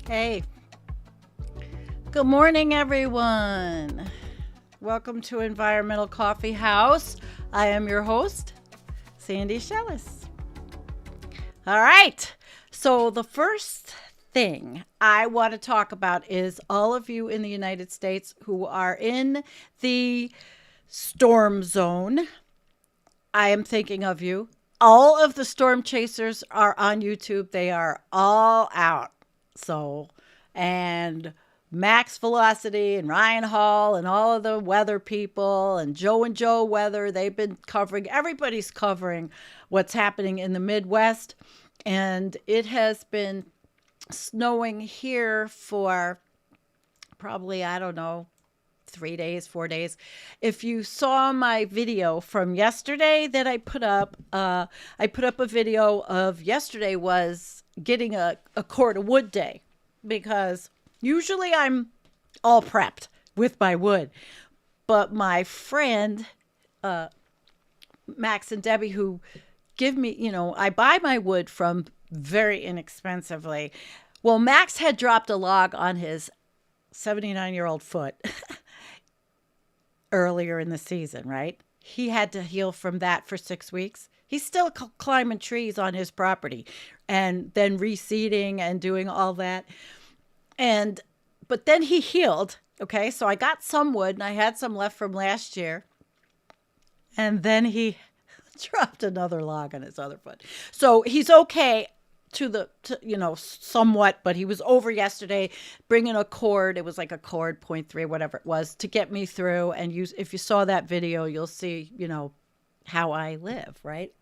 Hey, good morning, everyone. Welcome to Environmental Coffee House. I am your host, Sandy Shellis. All right, so the first thing I want to talk about is all of you in the United States who are in the storm zone. I am thinking of you. All of the storm chasers are on YouTube. They are all out. So, and Max Velocity and Ryan Hall and all of the weather people and Joe Weather, they've been covering, everybody's covering what's happening in the Midwest. And it has been snowing here for probably, I don't know, 3 days, 4 days. If you saw my video from yesterday that I put up a video of yesterday was getting a cord of wood day because usually I'm all prepped with my wood. But my friend, Max and Debbie, who give me, I buy my wood from very inexpensively. Well, Max had dropped a log on his 79-year-old foot earlier in the season, right? He had to heal from that for 6 weeks. He's still climbing trees on his property and then reseeding and doing all that. And, but then he healed. Okay. So I got some wood and I had some left from last year. And then he dropped another log on his other foot. So he's okay somewhat, but he was over yesterday bringing a cord. It was like a cord 0.3, whatever it was, to get me through. And if you saw that video, you'll see, how I live, right?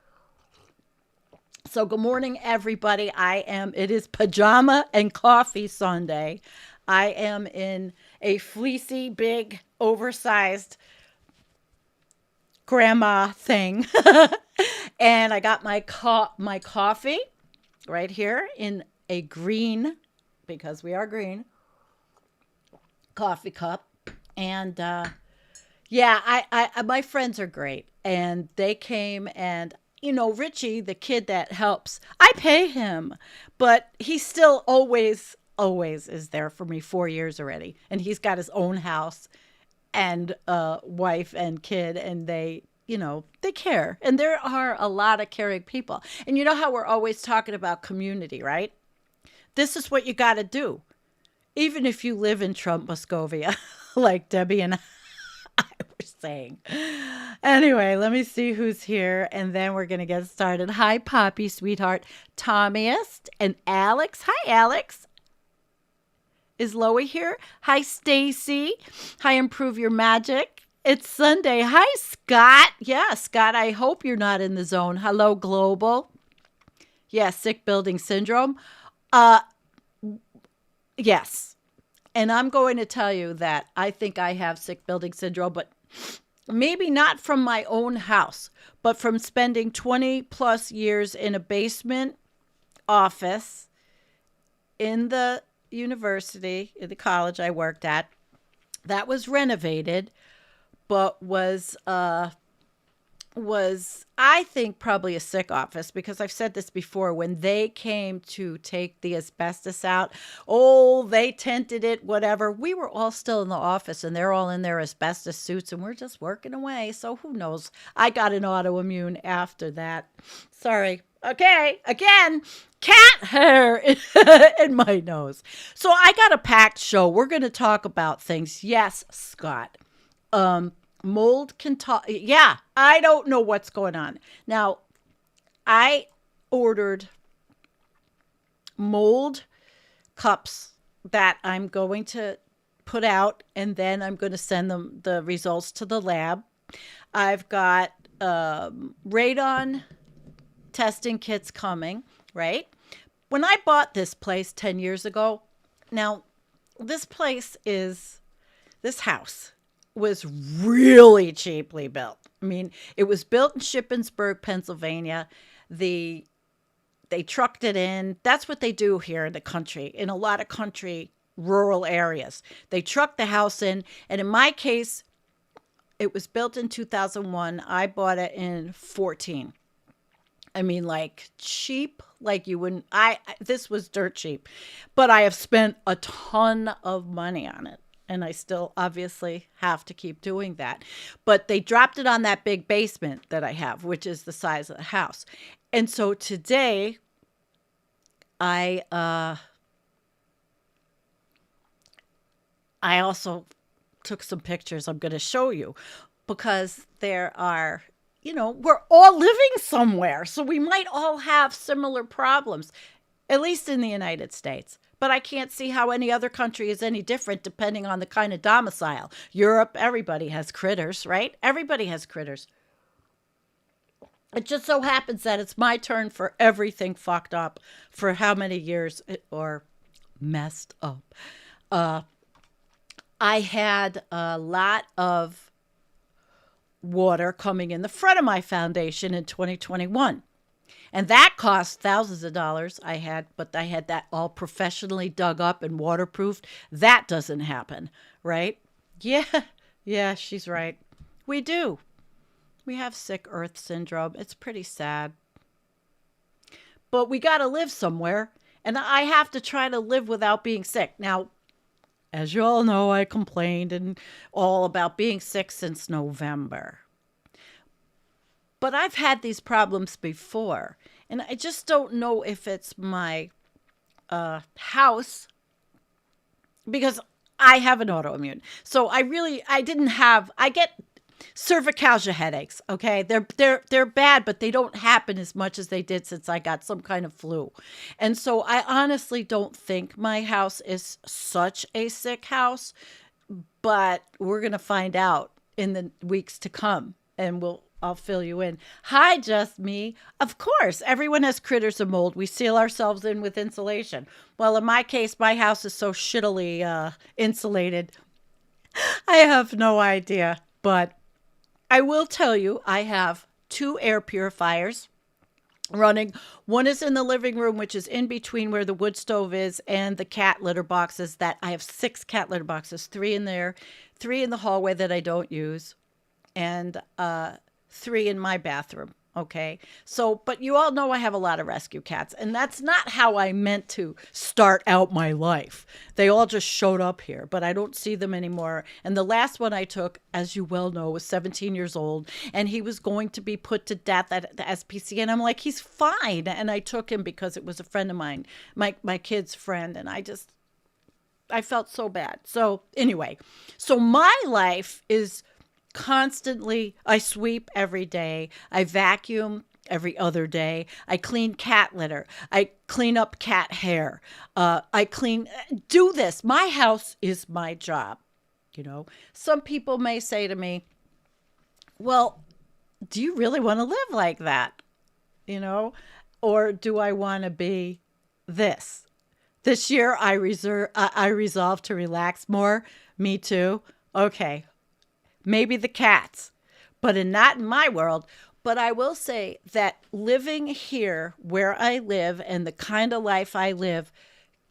So good morning, everybody. It is Pajama and Coffee Sunday. I am in a fleecy, big, oversized grandma thing. And I got my coffee right here in a green, because we are green, coffee cup. And yeah, I my friends are great. And they came and, Richie, the kid that helps, I pay him, but he still always is there for me 4 years already. And he's got his own house and wife and kid, and they care. And there are a lot of caring people. And you know how we're always talking about community, right? This is what you got to do. Even if you live in Trump Muscovia, like Debbie and I were saying. Anyway, let me see who's here, and then we're going to get started. Hi, Poppy, sweetheart. Tommyist and Alex. Hi, Alex. Is Loie here? Hi, Stacy. Hi, Improve Your Magic. It's Sunday. Hi, Scott. Yeah, Scott, I hope you're not in the zone. Hello, Global. Yeah, sick building syndrome. Uh, yes. And I'm going to tell you that I think I have sick building syndrome, but maybe not from my own house, but from spending 20 plus years in a basement office in the university, in the college I worked at, that was renovated, but was I think probably a sick office, because I've said this before. When they came to take the asbestos out, they tented it, whatever. We were all still in the office and they're all in their asbestos suits and we're just working away. So who knows? I got an autoimmune after that. Sorry. Okay. Again, cat hair in my nose. So I got a packed show. We're going to talk about things. Yes, Scott. Mold can talk. Yeah, I don't know what's going on. Now, I ordered mold cups that I'm going to put out, and then I'm going to send them the results to the lab. I've got radon testing kits coming, right? When I bought this place 10 years ago, now this house was really cheaply built. I mean, it was built in Shippensburg, Pennsylvania. They trucked it in. That's what they do here in the country, in a lot of country rural areas. They truck the house in, and in my case, it was built in 2001. I bought it in 14. I mean, like cheap, like you wouldn't. This was dirt cheap, but I have spent a ton of money on it, and I still obviously have to keep doing that. But they dropped it on that big basement that I have, which is the size of the house, and so today I I also took some pictures I'm going to show you because there are, we're all living somewhere. So we might all have similar problems, at least in the United States. But I can't see how any other country is any different depending on the kind of domicile. Europe, everybody has critters, right? Everybody has critters. It just so happens that it's my turn for everything fucked up for how many years or messed up. Uh, I had a lot of water coming in the front of my foundation in 2021. And that cost thousands of dollars. But I had that all professionally dug up and waterproofed. That doesn't happen, right? Yeah, she's right. We do. We have sick earth syndrome. It's pretty sad. But we got to live somewhere. And I have to try to live without being sick. Now, as you all know, I complained and all about being sick since November. But I've had these problems before. And I just don't know if it's my house, because I have an autoimmune. So I get cervicalgia headaches, okay? They're bad, but they don't happen as much as they did since I got some kind of flu. And so I honestly don't think my house is such a sick house, but we're going to find out in the weeks to come, and I'll fill you in. Hi, just me. Of course, everyone has critters and mold. We seal ourselves in with insulation. Well, in my case, my house is so shittily insulated. I have no idea, but I will tell you, I have 2 air purifiers running. One is in the living room, which is in between where the wood stove is and the cat litter boxes. That I have 6 cat litter boxes, 3 in there, 3 in the hallway that I don't use, and 3 in my bathroom. Okay. So, but you all know I have a lot of rescue cats, and that's not how I meant to start out my life. They all just showed up here, but I don't see them anymore. And the last one I took, as you well know, was 17 years old, and he was going to be put to death at the SPC. And I'm like, he's fine. And I took him because it was a friend of mine, my kid's friend. And I felt so bad. So anyway, so my life is constantly, I sweep every day. I vacuum every other day. I clean cat litter. I clean up cat hair. Do this. My house is my job. Some people may say to me, well, do you really want to live like that? Or do I want to be this? This year I resolved to relax more. Me too. Okay. Maybe the cats, but not in my world. But I will say that living here where I live and the kind of life I live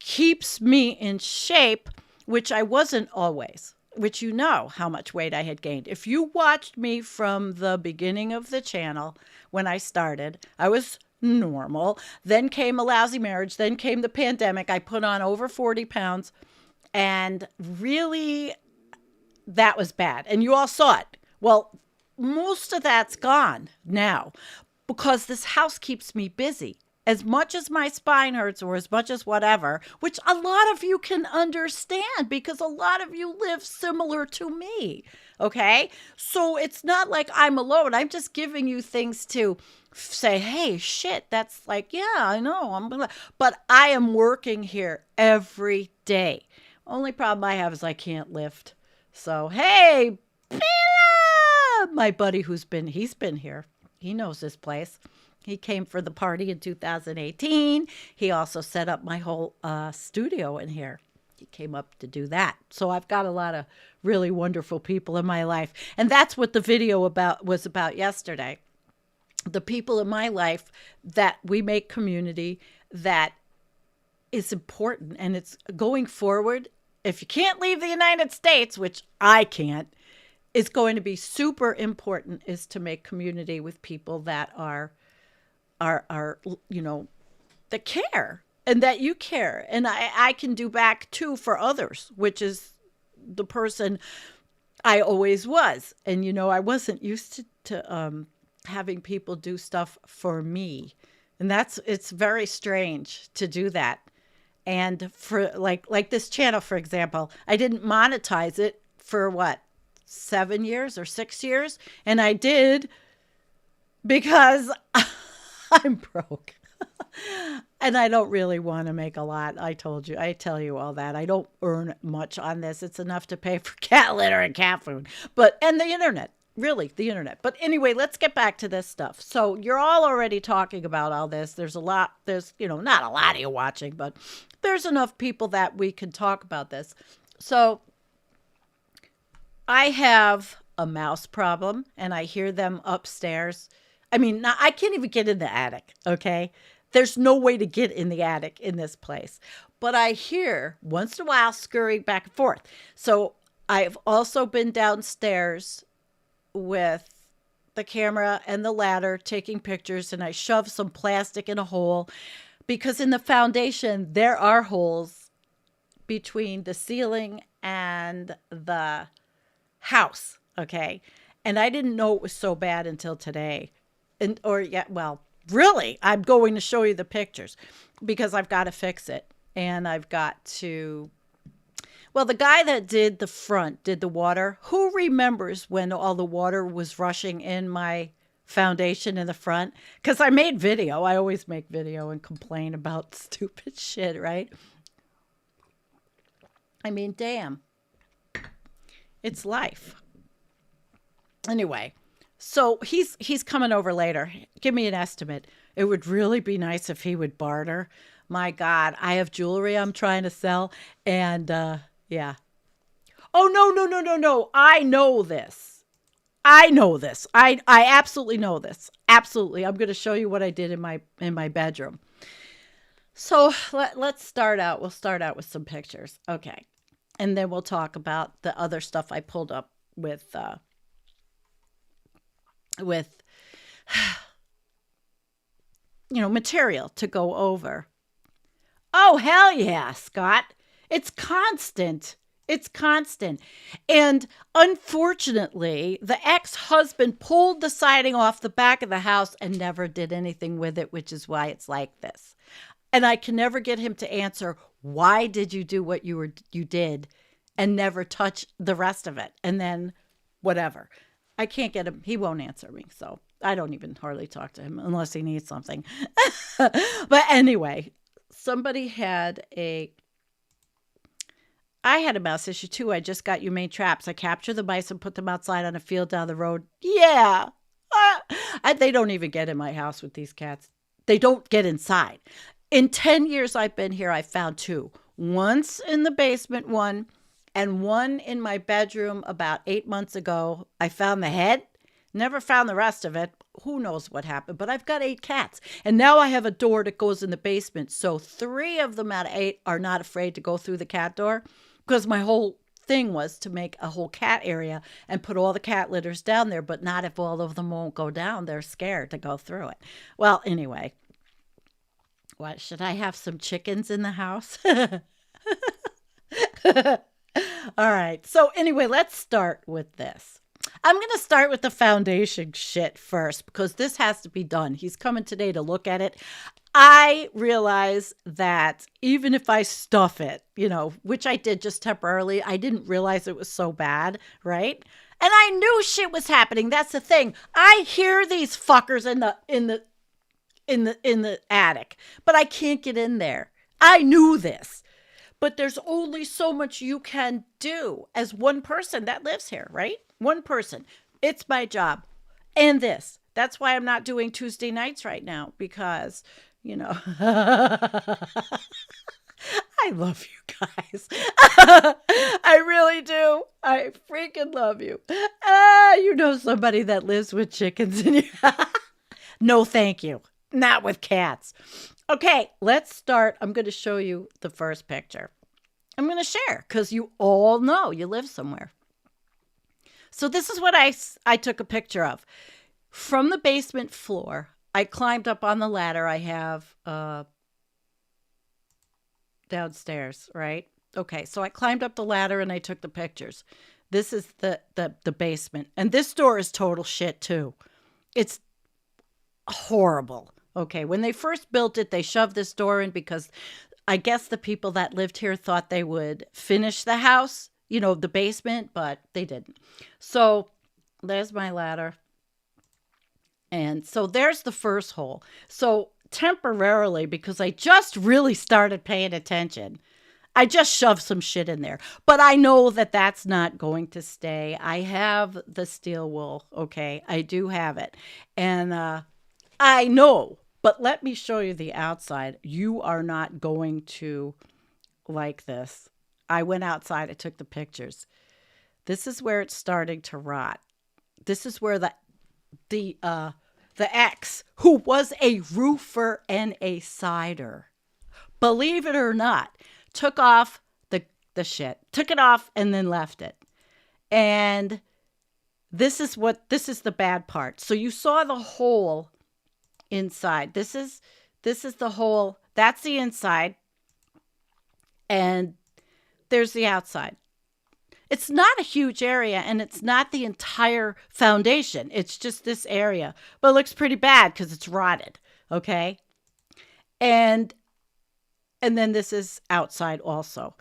keeps me in shape, which I wasn't always, which you know how much weight I had gained. If you watched me from the beginning of the channel, when I started, I was normal. Then came a lousy marriage. Then came the pandemic. I put on over 40 pounds, and really, that was bad. And you all saw it. Well, most of that's gone now because this house keeps me busy. As much as my spine hurts or as much as whatever, which a lot of you can understand because a lot of you live similar to me. Okay? So it's not like I'm alone. I'm just giving you things to say, hey, shit, that's like, yeah, I know. But I am working here every day. Only problem I have is I can't lift. So, hey, Bella! My buddy he's been here. He knows this place. He came for the party in 2018. He also set up my whole studio in here. He came up to do that. So I've got a lot of really wonderful people in my life. And that's what the video was about yesterday. The people in my life that we make community that is important. And it's going forward. If you can't leave the United States, which I can't, it's going to be super important is to make community with people that are are that care and that you care. And I can do back too for others, which is the person I always was. And, I wasn't used to having people do stuff for me. And it's very strange to do that. And for like this channel, for example, I didn't monetize it for what, 7 years or 6 years? And I did because I'm broke. And I don't really want to make a lot. I tell you all that. I don't earn much on this. It's enough to pay for cat litter and cat food. And the internet, really, the internet. But anyway, let's get back to this stuff. So you're all already talking about all this. There's not a lot of you watching, but there's enough people that we can talk about this. So I have a mouse problem and I hear them upstairs. I mean, I can't even get in the attic, okay? There's no way to get in the attic in this place. But I hear once in a while scurrying back and forth. So I've also been downstairs with the camera and the ladder taking pictures, and I shove some plastic in a hole because in the foundation there are holes between the ceiling and the house, okay? And I didn't know it was so bad until today. Really, I'm going to show you the pictures because I've got to fix it. And I've got to, the guy that did the water, who remembers when all the water was rushing in my foundation in the front? Because I made video. I always make video and complain about stupid shit, right? I mean, damn. It's life. Anyway. So he's coming over later. Give me an estimate. It would really be nice if he would barter. My God, I have jewelry I'm trying to sell. And yeah. Oh, no. I know this. I absolutely know this. Absolutely. I'm going to show you what I did in my bedroom. So let's start out. We'll start out with some pictures. Okay. And then we'll talk about the other stuff I pulled up with material to go over. Oh, hell yeah, Scott. It's constant. And unfortunately, the ex-husband pulled the siding off the back of the house and never did anything with it, which is why it's like this. And I can never get him to answer, why did you do what you did and never touch the rest of it? And then whatever. I can't get him. He won't answer me. So I don't even hardly talk to him unless he needs something. But anyway, I had a mouse issue too. I just got humane traps. I capture the mice and put them outside on a field down the road. Yeah. They don't even get in my house with these cats. They don't get inside. In 10 years I've been here, I found 2. Once in the basement, one. And one in my bedroom about 8 months ago. I found the head, never found the rest of it. Who knows what happened, but I've got 8 cats. And now I have a door that goes in the basement. So 3 of them out of 8 are not afraid to go through the cat door because my whole thing was to make a whole cat area and put all the cat litters down there, but not if all of them won't go down. They're scared to go through it. Well, anyway, what, should I have some chickens in the house? All right. So anyway, let's start with this. I'm going to start with the foundation shit first because this has to be done. He's coming today to look at it. I realize that even if I stuff it, which I did just temporarily, I didn't realize it was so bad, right? And I knew shit was happening. That's the thing. I hear these fuckers in the attic, but I can't get in there. I knew this. But there's only so much you can do as one person that lives here, right? One person. It's my job. And this. That's why I'm not doing Tuesday nights right now because, I love you guys. I really do. I freaking love you. Somebody that lives with chickens in your No, thank you. Not with cats. Okay, let's start. I'm going to show you the first picture. I'm going to share because you all know you live somewhere. So this is what I took a picture of. From the basement floor, I climbed up on the ladder I have downstairs, right? Okay, so I climbed up the ladder and I took the pictures. This is the basement. And this door is total shit too. It's horrible. Okay, when they first built it, they shoved this door in because I guess the people that lived here thought they would finish the house, the basement, but they didn't. So there's my ladder. And so there's the first hole. So temporarily, because I just really started paying attention, I just shoved some shit in there. But I know that that's not going to stay. I have the steel wool. Okay. I do have it. And I know. But let me show you the outside. You are not going to like this. I went outside. I took the pictures. This is where it's starting to rot. This is where the ex, who was a roofer and a sider, believe it or not, took off the shit, took it off and then left it. And this is the bad part. So you saw the hole inside. This is the hole. That's the inside. And there's the outside. It's not a huge area, and it's not the entire foundation. It's just this area. But it looks pretty bad because it's rotted, okay? And then this is outside also.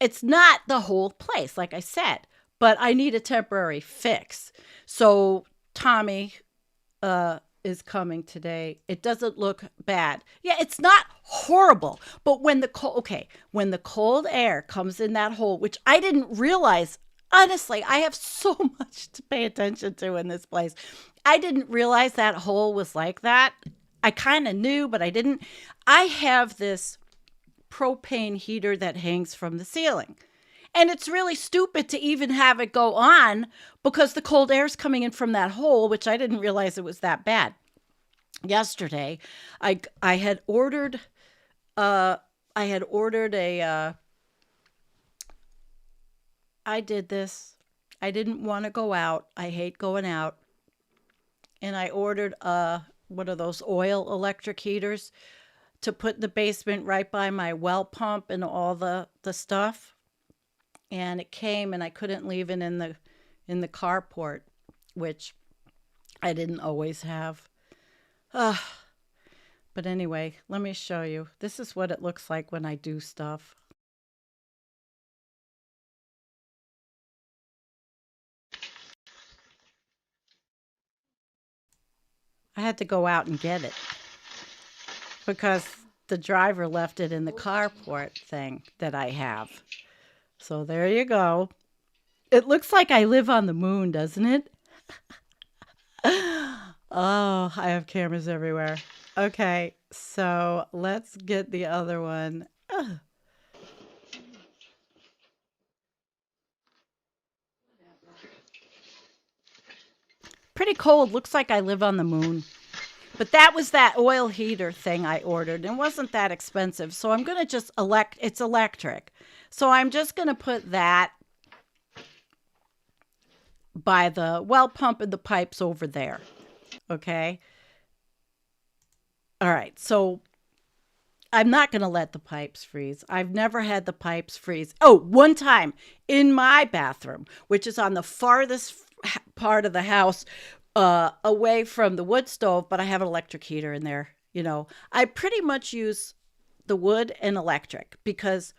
It's not the whole place, like I said, but I need a temporary fix. So Tommy is coming today. It doesn't look bad. Yeah, it's not horrible, but when the cold air comes in that hole, which I didn't realize, honestly, I have so much to pay attention to in this place. I didn't realize that hole was like that. I kind of knew, but I didn't. I have this propane heater that hangs from the ceiling. And it's really stupid to even have it go on because the cold air is coming in from that hole, which I didn't realize it was that bad. Yesterday, I had ordered a I did this. I didn't want to go out. I hate going out. And I ordered one of those oil electric heaters to put in the basement right by my well pump and all the stuff. And it came and I couldn't leave it in the carport, which I didn't always have. But anyway, let me show you. This is what it looks like when I do stuff. I had to go out and get it because the driver left it in the carport thing that I have. So there you go. It looks like I live on the moon, doesn't it? Oh, I have cameras everywhere. Okay, so let's get the other one. Ugh. Pretty cold. Looks like I live on the moon. But that was that oil heater thing I ordered. It wasn't that expensive. So I'm going to just it's electric. So I'm just going to put that by the well pump and the pipes over there. Okay. All right. So I'm not going to let the pipes freeze. I've never had the pipes freeze. Oh, one time in my bathroom, which is on the farthest part of the house, away from the wood stove, but I have an electric heater in there. I pretty much use the wood and electric because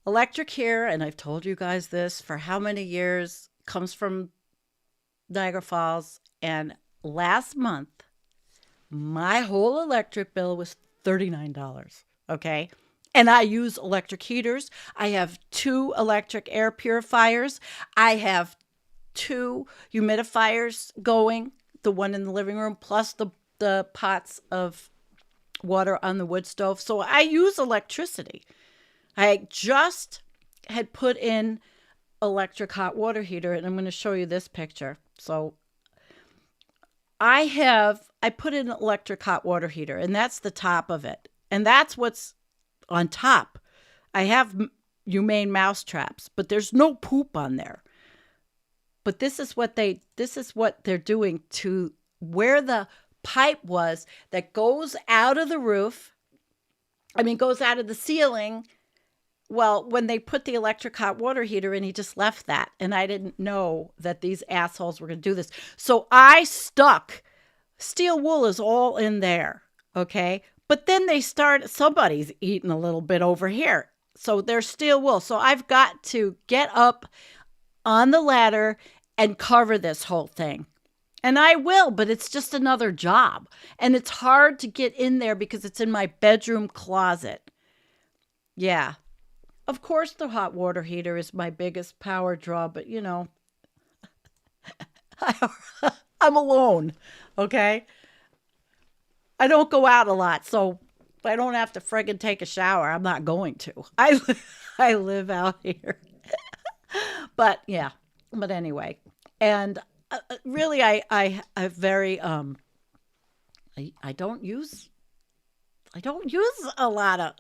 electric here, and I've told you guys this for how many years, comes from Niagara Falls. And last month, my whole electric bill was $39. Okay. And I use electric heaters. I have 2 electric air purifiers. I have 2 humidifiers going, the one in the living room, plus the pots of water on the wood stove. So I use electricity. I just had put in electric hot water heater, and I'm going to show you this picture. So I put in an electric hot water heater, and that's the top of it. And that's what's on top. I have humane mouse traps, but there's no poop on there. But this is what they're doing to where the pipe was that goes out of the roof. I mean, goes out of the ceiling. Well, when they put the electric hot water heater in, he just left that. And I didn't know that these assholes were going to do this. So I stuck. Steel wool is all in there. Okay. But then somebody's eating a little bit over here. So there's steel wool. So I've got to get up on the ladder and cover this whole thing. And I will, but it's just another job. And it's hard to get in there because it's in my bedroom closet. Yeah. Of course, the hot water heater is my biggest power draw, but I'm alone. Okay. I don't go out a lot, so I don't have to friggin' take a shower. I'm not going to. I live out here. But yeah, but anyway. And really, I very, I don't use a lot of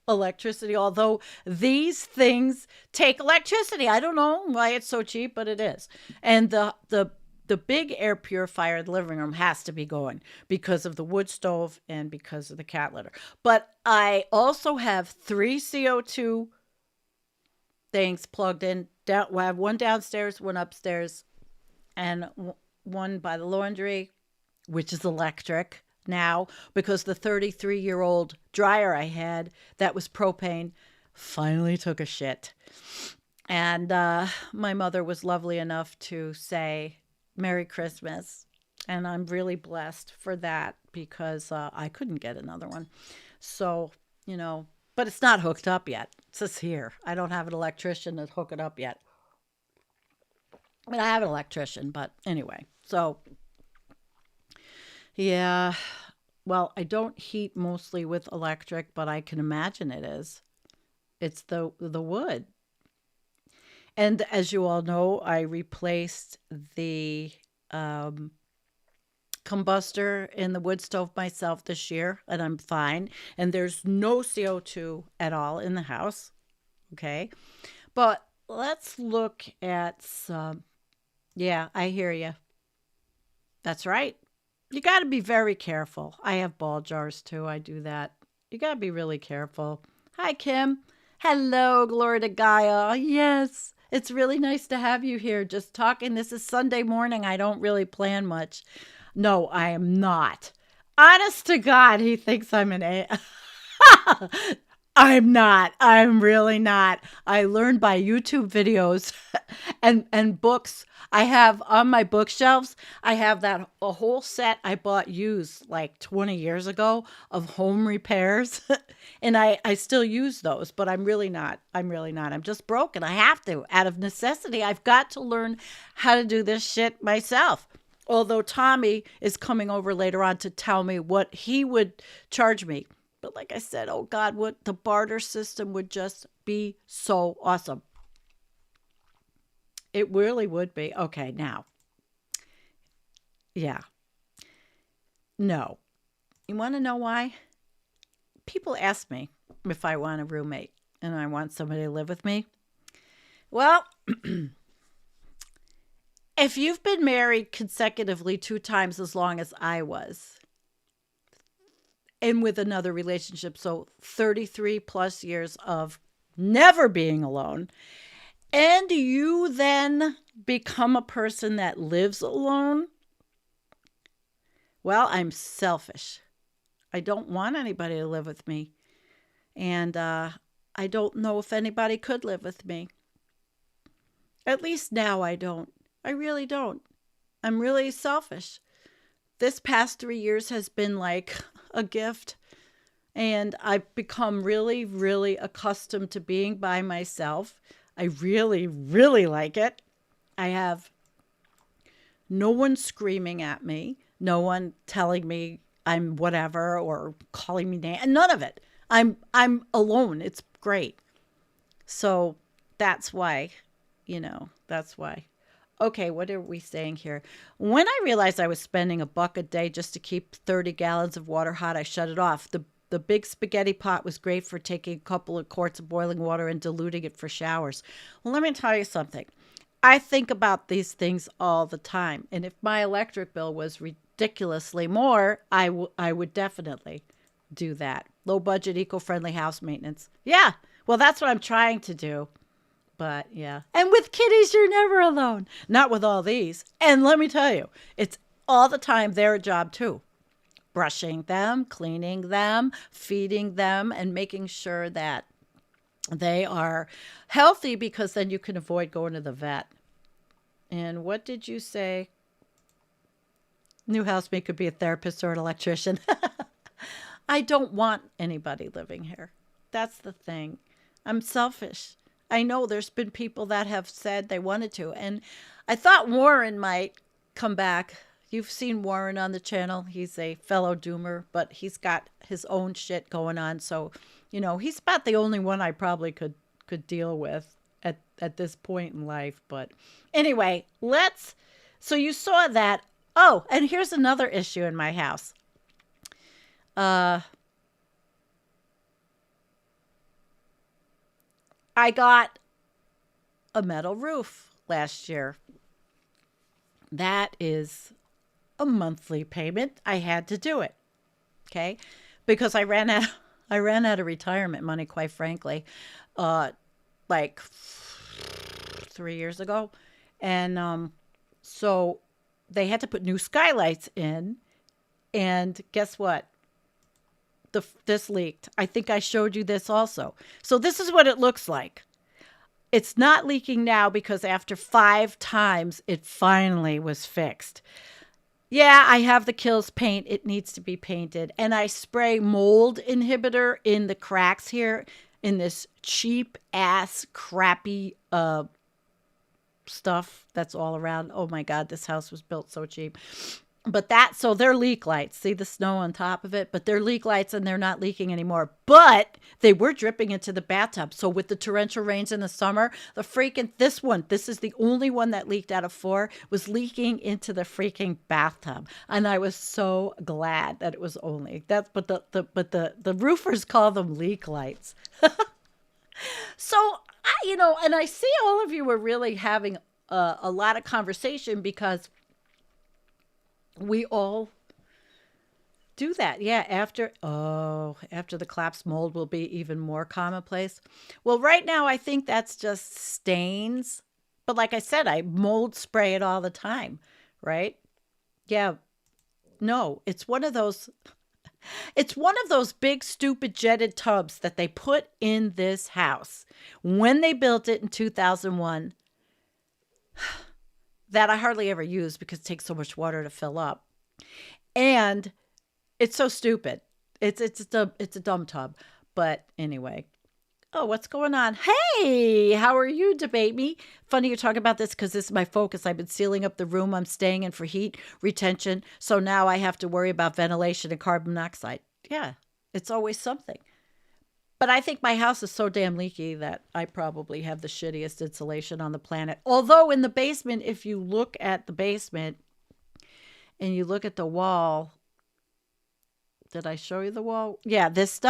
electricity, although these things take electricity. I don't know why it's so cheap, but it is. And the big air purifier in the living room has to be going because of the wood stove and because of the cat litter. But I also have 3 CO2 things plugged in. I have one downstairs, one upstairs, and one by the laundry, which is electric now because the 33-year-old dryer I had that was propane finally took a shit. And my mother was lovely enough to say, Merry Christmas. And I'm really blessed for that because I couldn't get another one. So, but it's not hooked up yet. It's just here. I don't have an electrician to hook it up yet. I mean, I have an electrician, but anyway. So, yeah. Well, I don't heat mostly with electric, but I can imagine it is. It's the wood. And as you all know, I replaced the combustor in the wood stove myself this year, and I'm fine. And there's no CO2 at all in the house. Okay. But let's look at some. Yeah, I hear you. That's right. You got to be very careful. I have ball jars too. I do that. You got to be really careful. Hi, Kim. Hello, Gloria to Gaia. Yes, it's really nice to have you here just talking. This is Sunday morning. I don't really plan much. No, I am not. Honest to God, he thinks I'm an A. I'm not. I'm really not. I learned by YouTube videos and books. I have on my bookshelves, I have a whole set I bought used like 20 years ago of home repairs. And I still use those, but I'm really not. I'm really not. I'm just broken. I have to. Out of necessity, I've got to learn how to do this shit myself. Although Tommy is coming over later on to tell me what he would charge me. But like I said, oh God, what the barter system would just be so awesome. It really would be. Okay, now. Yeah. No. You want to know why? People ask me if I want a roommate and I want somebody to live with me. Well, if you've been married consecutively 2 times as long as I was, and with another relationship, so 33 plus years of never being alone, and you then become a person that lives alone, well, I'm selfish. I don't want anybody to live with me. And I don't know if anybody could live with me. At least now I don't. I really don't. I'm really selfish. This past 3 years has been like a gift. And I've become really, really accustomed to being by myself. I really, really like it. I have no one screaming at me. No one telling me I'm whatever or calling me name. None of it. I'm alone. It's great. So that's why, that's why. Okay, what are we saying here? When I realized I was spending $1 a day just to keep 30 gallons of water hot, I shut it off. The big spaghetti pot was great for taking a couple of quarts of boiling water and diluting it for showers. Well, let me tell you something. I think about these things all the time. And if my electric bill was ridiculously more, I would definitely do that. Low budget, eco friendly house maintenance. Yeah. Well, that's what I'm trying to do. But yeah. And with kitties, you're never alone. Not with all these. And let me tell you, it's all the time their job too. Brushing them, cleaning them, feeding them, and making sure that they are healthy because then you can avoid going to the vet. And what did you say? New housemate could be a therapist or an electrician. I don't want anybody living here. That's the thing. I'm selfish. I know there's been people that have said they wanted to. And I thought Warren might come back. You've seen Warren on the channel. He's a fellow doomer, but he's got his own shit going on. So, he's about the only one I probably could deal with at this point in life. But anyway, so you saw that. Oh, and here's another issue in my house. I got a metal roof last year. That is a monthly payment. I had to do it. Okay? Because I ran out of retirement money, quite frankly, like 3 years ago. And so they had to put new skylights in. And guess what? This leaked. I think I showed you this also. So this is what it looks like. It's not leaking now because after 5 times, it finally was fixed. Yeah, I have the Kills paint. It needs to be painted. And I spray mold inhibitor in the cracks here in this cheap ass crappy stuff that's all around. Oh my God, this house was built so cheap. But so they're leak lights. See the snow on top of it? But they're leak lights and they're not leaking anymore. But they were dripping into the bathtub. So with the torrential rains in the summer, this is the only one that leaked out of 4, was leaking into the freaking bathtub. And I was so glad that it was only that. But the roofers call them leak lights. So, and I see all of you are really having a lot of conversation because we all do that. Yeah, after the collapsed mold will be even more commonplace. Well, right now I think that's just stains. But like I said, I mold spray it all the time, right? Yeah. No, it's one of those big stupid jetted tubs that they put in this house when they built it in 2001. That I hardly ever use because it takes so much water to fill up. And it's so stupid. It's a dumb tub. But anyway. Oh, what's going on? Hey, how are you, Debate Me? Funny you talk about this because this is my focus. I've been sealing up the room I'm staying in for heat retention. So now I have to worry about ventilation and carbon monoxide. Yeah, it's always something. But I think my house is so damn leaky that I probably have the shittiest insulation on the planet. Although in the basement, if you look at the basement and you look at the wall, did I show you the wall? Yeah, this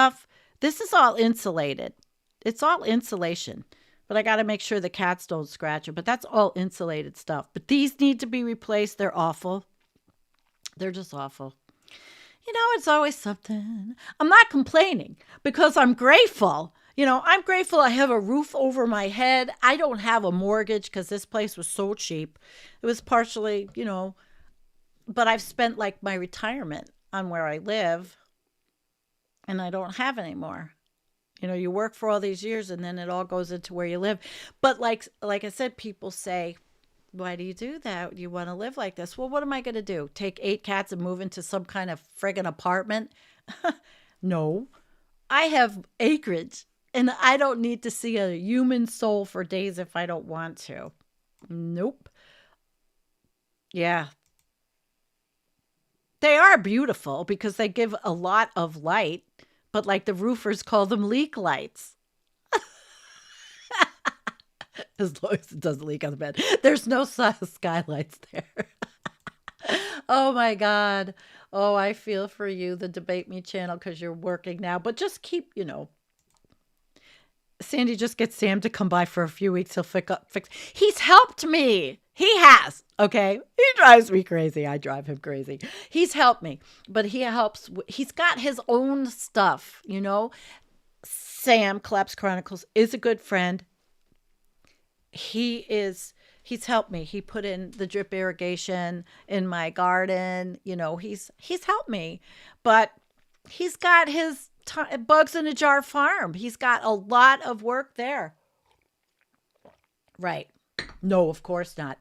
is all insulated. It's all insulation. But I got to make sure the cats don't scratch it. But that's all insulated stuff. But these need to be replaced. They're awful. They're just awful. It's always something. I'm not complaining because I'm grateful. I'm grateful I have a roof over my head. I don't have a mortgage because this place was so cheap. It was partially, but I've spent like my retirement on where I live and I don't have any more. You work for all these years and then it all goes into where you live. But like I said, people say, why do you do that? You want to live like this? Well, what am I going to do? Take 8 cats and move into some kind of friggin' apartment? No. I have acreage and I don't need to see a human soul for days if I don't want to. Nope. Yeah. They are beautiful because they give a lot of light, but like the roofers call them leak lights. As long as it doesn't leak on the bed. There's no skylights there. Oh my God. Oh, I feel for you, the Debate Me channel, because you're working now. But just keep, Sandy, just get Sam to come by for a few weeks. He'll fix. He's helped me. He has. Okay. He drives me crazy. I drive him crazy. He's helped me, but he helps. He's got his own stuff, you know. Sam, Collapse Chronicles, is a good friend. He's helped me. He put in the drip irrigation in my garden. You know, he's helped me, but he's got his bugs in a jar farm. He's got a lot of work there. Right. No, of course not.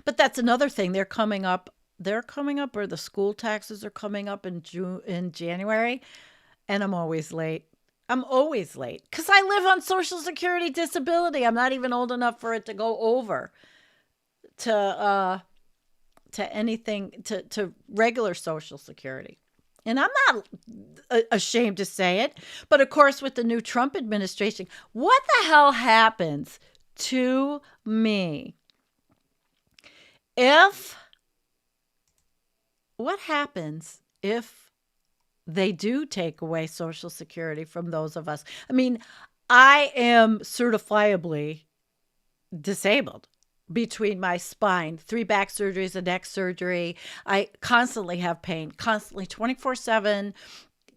But that's another thing. They're coming up, or the school taxes are coming up in January, and I'm always late. Because I live on Social Security disability. I'm not even old enough for it to go over to anything, to regular Social Security. And I'm not ashamed to say it. But of course, with the new Trump administration, what the hell happens to me what happens if they do take away Social Security from those of us? I mean, I am certifiably disabled between my spine, 3 back surgeries, a neck surgery. I constantly have pain, constantly 24/7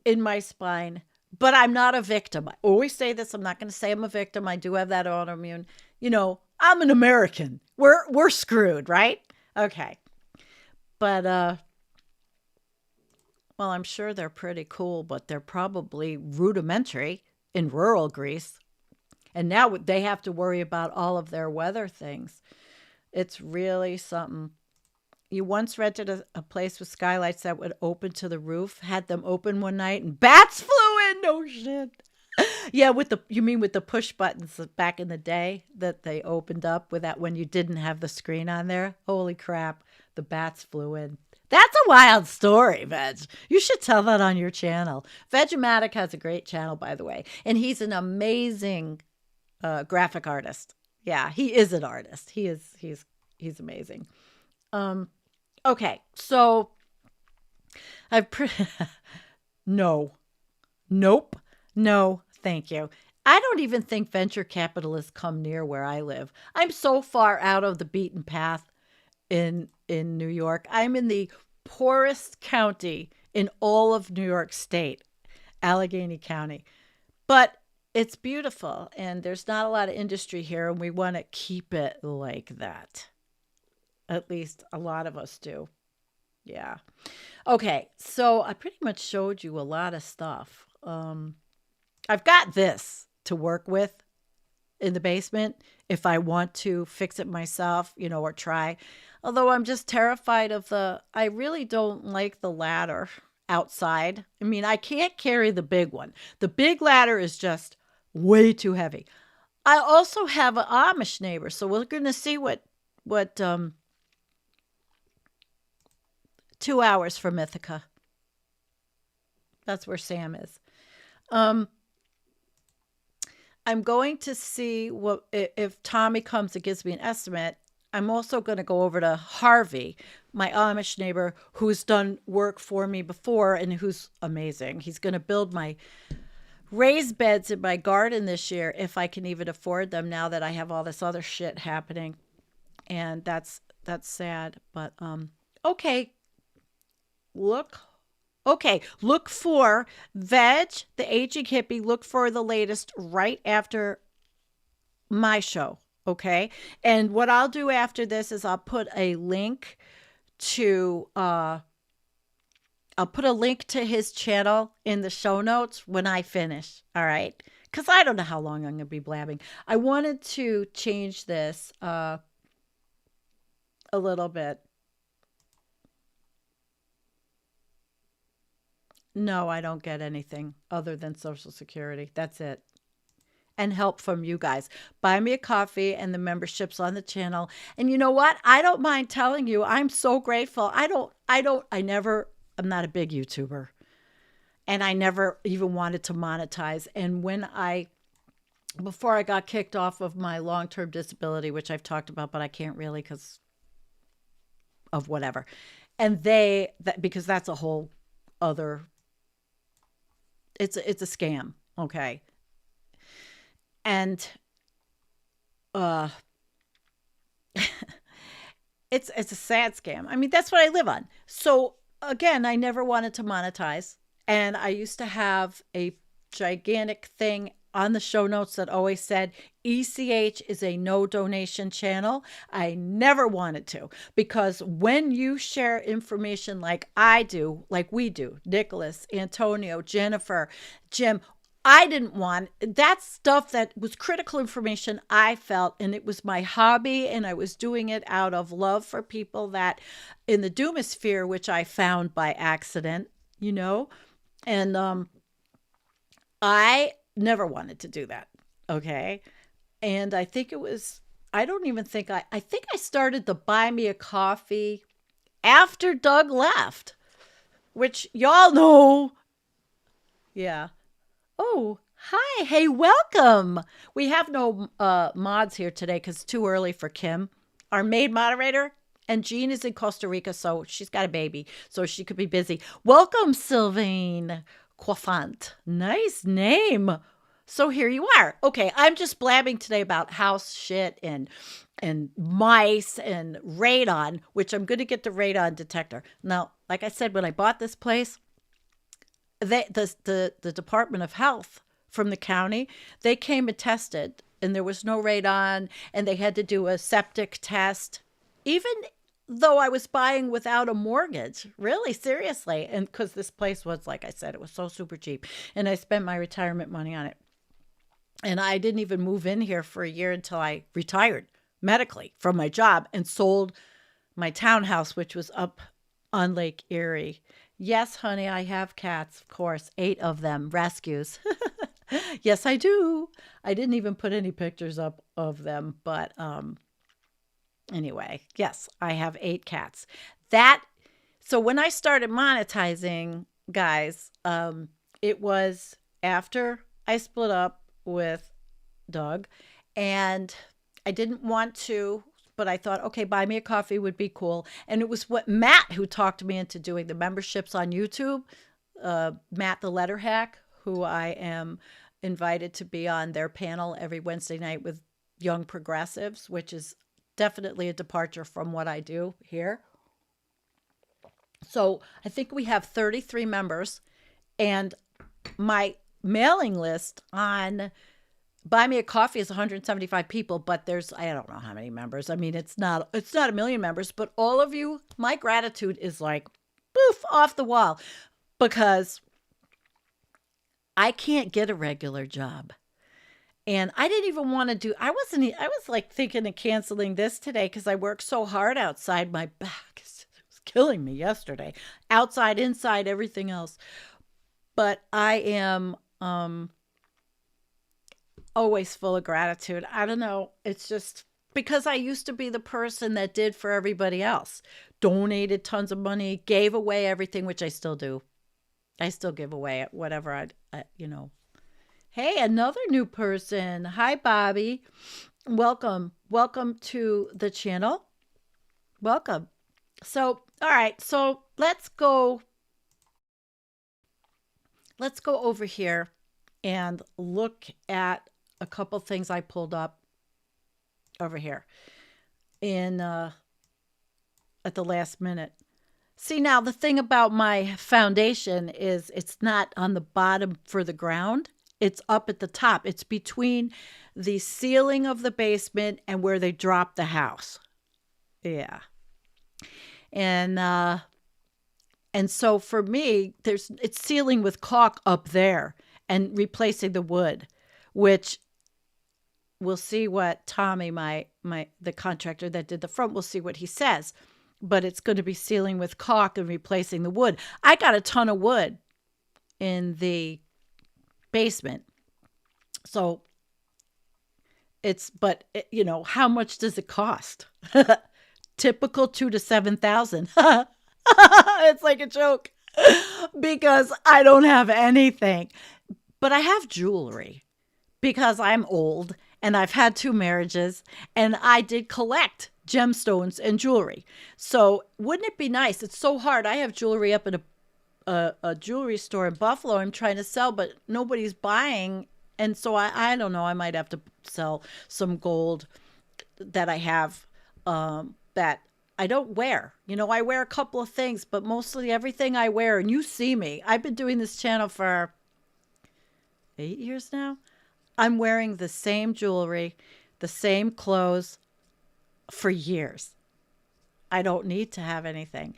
in my spine, but I'm not a victim. I always say this. I'm not going to say I'm a victim. I do have that autoimmune. You know, I'm an American. We're screwed, right? Okay. But, well, I'm sure they're pretty cool, but they're probably rudimentary in rural Greece. And now they have to worry about all of their weather things. It's really something. You once rented a place with skylights that would open to the roof, had them open one night, and bats flew in. No shit. Yeah, you mean with the push buttons back in the day that they opened up with that when you didn't have the screen on there? Holy crap, the bats flew in. That's a wild story, Veg. You should tell that on your channel. Vegematic has a great channel, by the way, and he's an amazing graphic artist. Yeah, he is an artist. He's amazing. Okay, so no, nope, no, thank you. I don't even think venture capitalists come near where I live. I'm so far out of the beaten path in New York. I'm in the poorest county in all of New York State, Allegheny County. But it's beautiful, and there's not a lot of industry here, and we want to keep it like that. At least a lot of us do. Yeah. Okay, so I pretty much showed you a lot of stuff. I've got this to work with in the basement if I want to fix it myself, you know, or try. Although I'm just terrified I really don't like the ladder outside. I mean, I can't carry the big one. The big ladder is just way too heavy. I also have an Amish neighbor, so we're going to see what 2 hours from Ithaca. That's where Sam is. I'm going to see if Tommy comes and gives me an estimate. I'm also going to go over to Harvey, my Amish neighbor, who's done work for me before and who's amazing. He's going to build my raised beds in my garden this year if I can even afford them now that I have all this other shit happening. And that's sad. But okay. Look for Veg, the Aging Hippie. Look for the latest right after my show, okay? And what I'll do after this is I'll put a link to his channel in the show notes when I finish, all right? Because I don't know how long I'm going to be blabbing. I wanted to change this a little bit. No, I don't get anything other than Social Security. That's it. And help from you guys. Buy me a coffee and the memberships on the channel. And you know what? I don't mind telling you, I'm so grateful. I'm not a big YouTuber. And I never even wanted to monetize. And before I got kicked off of my long-term disability, which I've talked about, but I can't really because of whatever. And because that's a whole other, it's a scam. Okay. And uh, it's a sad scam. I mean, that's what I live on. So again, I never wanted to monetize, and I used to have a gigantic thing on the show notes that always said ECH is a no donation channel. I never wanted to, because when you share information like I do, like we do, Nicholas, Antonio, Jennifer, Jim, I didn't want that stuff. That was critical information, I felt, and it was my hobby, and I was doing it out of love for people that in the doomosphere, which I found by accident, you know, and I never wanted to do that. Okay. And I think it was, I don't even think I think I started the Buy Me a Coffee after Doug left, which y'all know. Yeah. Oh, hi. Hey, welcome. We have no mods here today because it's too early for Kim, our maid moderator. And Jean is in Costa Rica, so she's got a baby, so she could be busy. Welcome, Sylvain Coiffant. Nice name. So here you are. Okay, I'm just blabbing today about house shit and mice and radon, which I'm going to get the radon detector. Now, like I said, when I bought this place, the Department of Health from the county, they came and tested, and there was no radon, and they had to do a septic test, even though I was buying without a mortgage, really seriously. And because this place was, like I said, it was so super cheap, and I spent my retirement money on it. And I didn't even move in here for a year until I retired medically from my job and sold my townhouse, which was up on Lake Erie. Yes, honey, I have cats, of course, 8 of them, rescues. Yes, I do. I didn't even put any pictures up of them, but anyway, yes, I have 8 cats. So when I started monetizing, guys, it was after I split up with Doug, and I didn't want to, but I thought, okay, Buy Me a Coffee would be cool. And it was what Matt who talked me into doing the memberships on YouTube. Matt the Letter Hack, who I am invited to be on their panel every Wednesday night with young progressives, which is definitely a departure from what I do here. So I think we have 33 members, and my mailing list on Buy Me a Coffee is 175 people, but there's, I don't know how many members. I mean, it's not a million members, but all of you, my gratitude is like poof off the wall, because I can't get a regular job. And I didn't even want to I was like thinking of canceling this today because I worked so hard outside. My back was killing me yesterday. Outside, inside, everything else. But I am always full of gratitude. I don't know. It's just because I used to be the person that did for everybody else. Donated tons of money, gave away everything, which I still do. I still give away whatever you know. Hey, another new person. Hi, Bobby. Welcome. Welcome to the channel. Welcome. So, all right. So let's go over here and look at a couple things I pulled up over here in at the last minute. See, now the thing about my foundation is it's not on the bottom for the ground. It's up at the top. It's between the ceiling of the basement and where they drop the house. Yeah. And so for me, it's sealing with caulk up there and replacing the wood, which we'll see what Tommy, the contractor that did the front, we'll see what he says. But it's going to be sealing with caulk and replacing the wood. I got a ton of wood in the basement. So you know, how much does it cost? Typical 2,000 to 7,000. It's like a joke because I don't have anything, but I have jewelry because I'm old and I've had 2 marriages and I did collect gemstones and jewelry. So wouldn't it be nice? It's so hard. I have jewelry up at a jewelry store in Buffalo I'm trying to sell, but nobody's buying And so I don't know, I might have to sell some gold that I have that I don't wear. I wear a couple of things, but mostly everything I wear, and you see me, I've been doing this channel for 8 years now. I'm wearing the same jewelry, the same clothes for years. I don't need to have anything.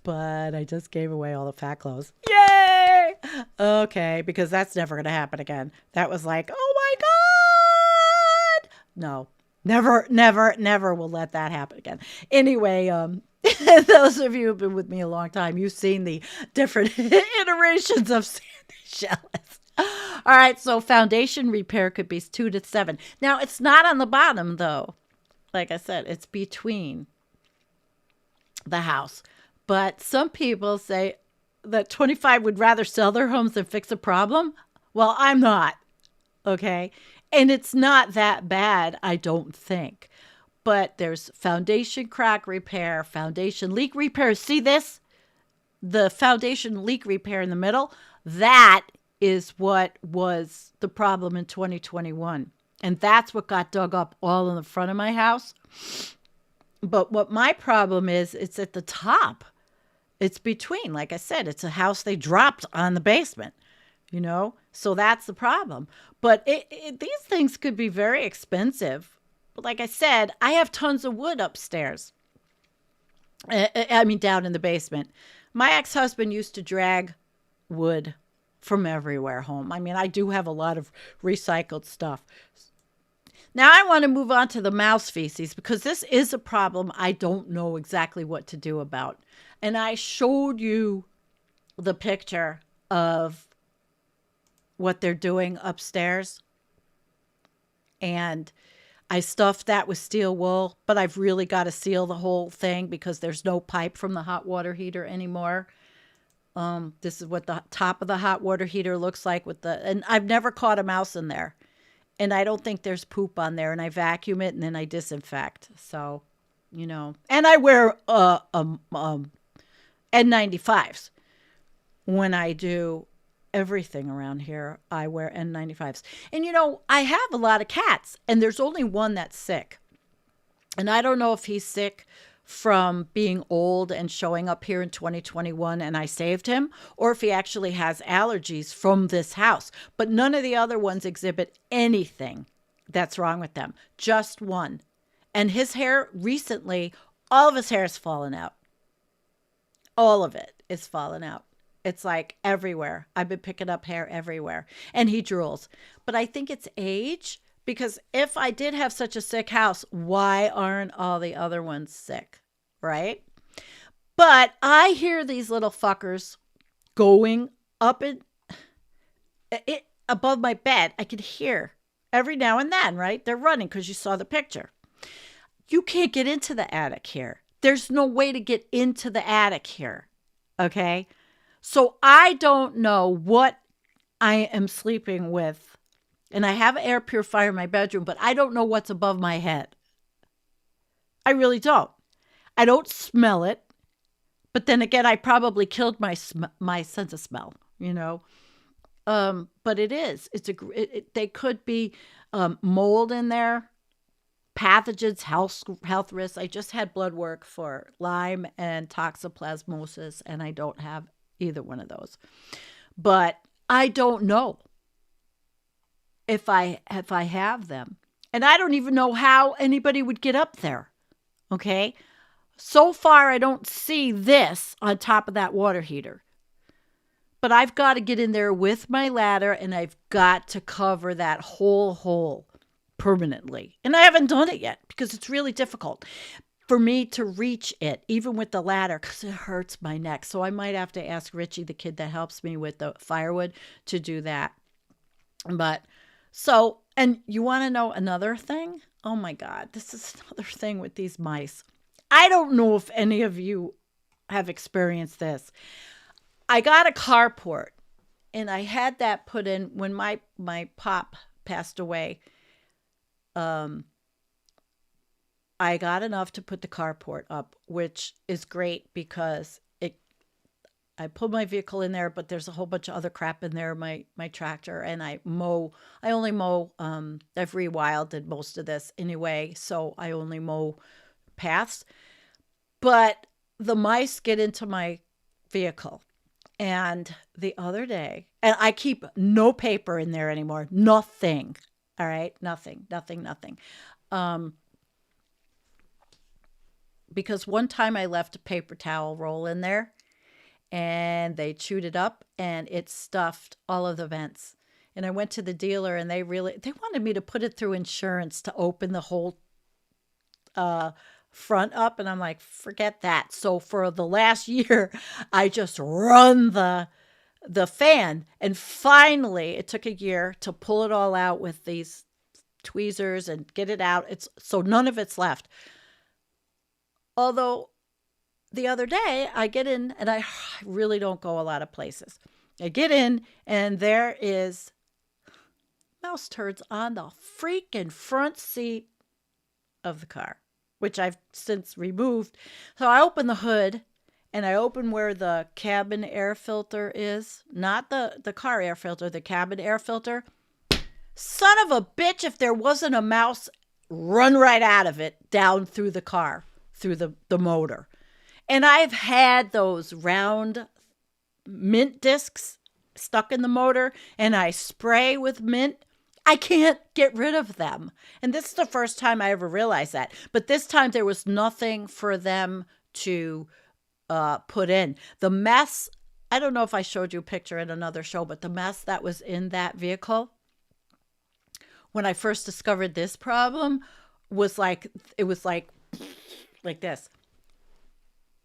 But I just gave away all the fat clothes. Yay! Okay, because that's never going to happen again. That was like, oh my God! No, never, never, never will let that happen again. Anyway, those of you who've been with me a long time, you've seen the different iterations of Sandy Shellis. All right, so foundation repair could be 2 to 7. Now, it's not on the bottom, though. Like I said, it's between the house. But some people say that 25 would rather sell their homes than fix a problem. Well, I'm not. Okay. And it's not that bad, I don't think. But there's foundation crack repair, foundation leak repair. See this? The foundation leak repair in the middle, that is what was the problem in 2021. And that's what got dug up all in the front of my house. But what my problem is, it's at the top. It's between, like I said, it's a house they dropped on the basement, So that's the problem. But these things could be very expensive. But like I said, I have tons of wood upstairs. I mean, down in the basement. My ex-husband used to drag wood from everywhere home. I mean, I do have a lot of recycled stuff. Now I want to move on to the mouse feces because this is a problem I don't know exactly what to do about. And I showed you the picture of what they're doing upstairs. And I stuffed that with steel wool, but I've really got to seal the whole thing because there's no pipe from the hot water heater anymore. This is what the top of the hot water heater looks like and I've never caught a mouse in there. And I don't think there's poop on there. And I vacuum it and then I disinfect. So, And I wear N95s when I do everything around here. I wear N95s. And, I have a lot of cats. And there's only one that's sick. And I don't know if he's sick from being old and showing up here in 2021 and I saved him, or if he actually has allergies from this house. But none of the other ones exhibit anything that's wrong with them. Just one. And his hair recently, all of his hair has fallen out. All of it is fallen out. It's like everywhere. I've been picking up hair everywhere. And he drools. But I think it's age. Because if I did have such a sick house, why aren't all the other ones sick, right? But I hear these little fuckers going up above my bed. I could hear every now and then, right? They're running because you saw the picture. You can't get into the attic here. There's no way to get into the attic here, okay? So I don't know what I am sleeping with. And I have an air purifier in my bedroom, but I don't know what's above my head. I really don't. I don't smell it. But then again, I probably killed my sense of smell, But it is. They could be mold in there, pathogens, health risks. I just had blood work for Lyme and toxoplasmosis, and I don't have either one of those. But I don't know if I have them. And I don't even know how anybody would get up there. Okay? So far, I don't see this on top of that water heater. But I've got to get in there with my ladder and I've got to cover that whole hole permanently. And I haven't done it yet because it's really difficult for me to reach it, even with the ladder, because it hurts my neck. So I might have to ask Richie, the kid that helps me with the firewood, to do that. But so, and you want to know another thing? Oh my God, this is another thing with these mice. I don't know if any of you have experienced this. I got a carport and I had that put in when my pop passed away. I got enough to put the carport up, which is great because I pulled my vehicle in there, but there's a whole bunch of other crap in there, my tractor, and I only mow, I've rewilded most of this anyway, so I only mow paths. But the mice get into my vehicle. And the other day, and I keep no paper in there anymore. Nothing. All right. Nothing, nothing, nothing. Um, because one time I left a paper towel roll in there and they chewed it up and it stuffed all of the vents. And I went to the dealer and they wanted me to put it through insurance to open the whole uh, front up. And I'm like, forget that. So for the last year, I just run the fan. And finally, it took a year to pull it all out with these tweezers and get it out. It's so none of it's left. Although the other day I get in and I really don't go a lot of places. I get in and there is mouse turds on the freaking front seat of the car, which I've since removed. So I open the hood and I open where the cabin air filter is, not the car air filter, the cabin air filter. Son of a bitch, if there wasn't a mouse, run right out of it down through the car, through the motor. And I've had those round mint discs stuck in the motor and I spray with mint. I can't get rid of them. And this is the first time I ever realized that. But this time there was nothing for them to put in. The mess, I don't know if I showed you a picture in another show, but the mess that was in that vehicle when I first discovered this problem was like, it was like this.